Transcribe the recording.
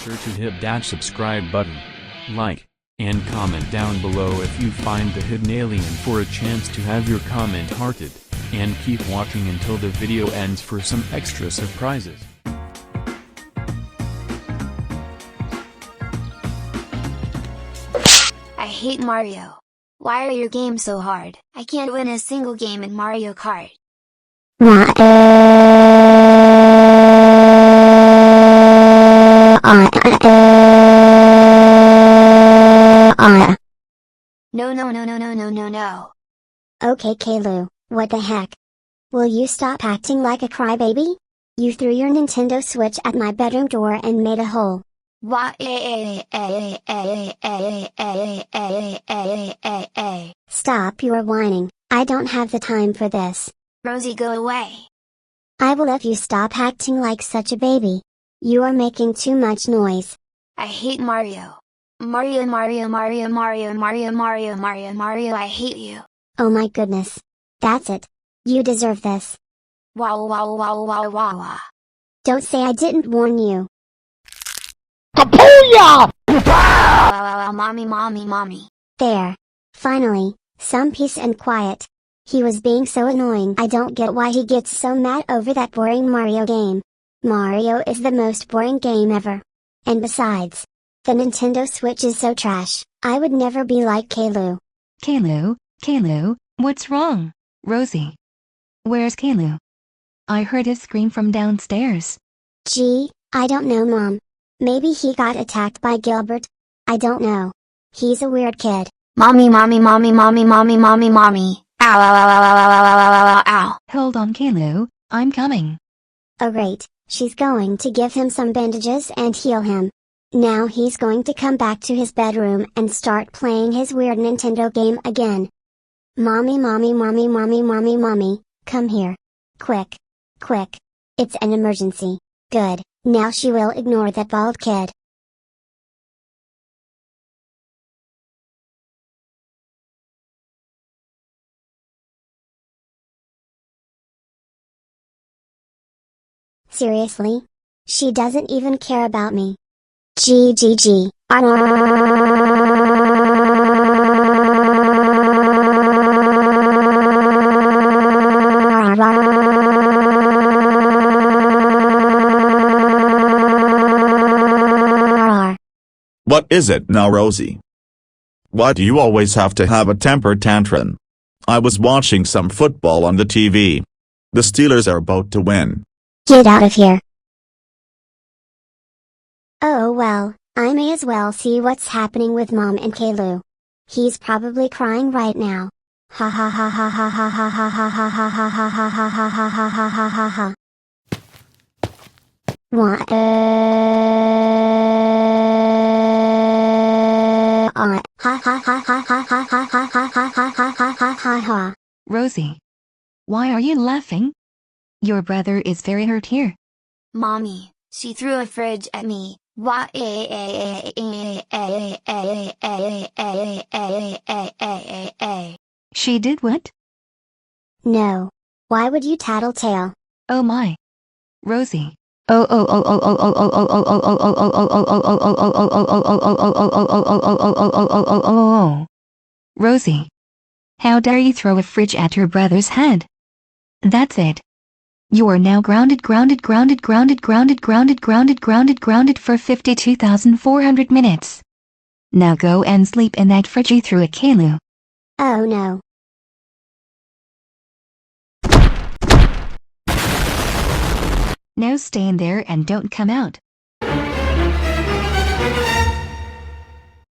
sure to hit that subscribe button, like, and comment down below if you find the hidden alien for a chance to have your comment hearted, and keep watching until the video ends for some extra surprises. I hate Mario. Why are your games so hard? I can't win a single game in Mario Kart. No. Okay, Caillou, what the heck? Will you stop acting like a crybaby? You threw your Nintendo Switch at my bedroom door and made a hole. Stop your whining, I don't have the time for this. Rosie, go away. I will if you stop acting like such a baby. You are making too much noise. I hate Mario. Mario, I hate you. Oh my goodness. That's it. You deserve this. Wow. Don't say I didn't warn you. Kapooyah! Mommy. There. Finally, some peace and quiet. He was being so annoying. I don't get why he gets so mad over that boring Mario game. Mario is the most boring game ever. And besides, the Nintendo Switch is so trash. I would never be like Caillou. Caillou, what's wrong? Rosie. Where's Caillou? I heard a scream from downstairs. Gee, I don't know, Mom. Maybe he got attacked by Gilbert? I don't know. He's a weird kid. Mommy. Ow. Hold on, Caillou, I'm coming. Oh great, she's going to give him some bandages and heal him. Now he's going to come back to his bedroom and start playing his weird Nintendo game again. Mommy, come here. Quick. It's an emergency. Good, now she will ignore that bald kid. Seriously? She doesn't even care about me. G. What is it now, Rosie? Why do you always have to have a temper tantrum? I was watching some football on the TV. The Steelers are about to win. Get out of here. Oh well, I may as well see what's happening with Mom and Caillou. He's probably crying right now. Ha ha ha ha ha ha ha ha ha ha ha ha ha ha ha ha ha ha ha ha. What? Rosie. Why are you laughing? Your brother is very hurt here. Mommy, she threw a fridge at me. She did what? No. Why would you tattletale? Oh my. Rosie. Rosie. How dare you throw a fridge at your brother's head? That's it. You are now grounded for 52,400 minutes. Now go and sleep in that fridge you threw at Caillou. Oh no. Now stay in there and don't come out.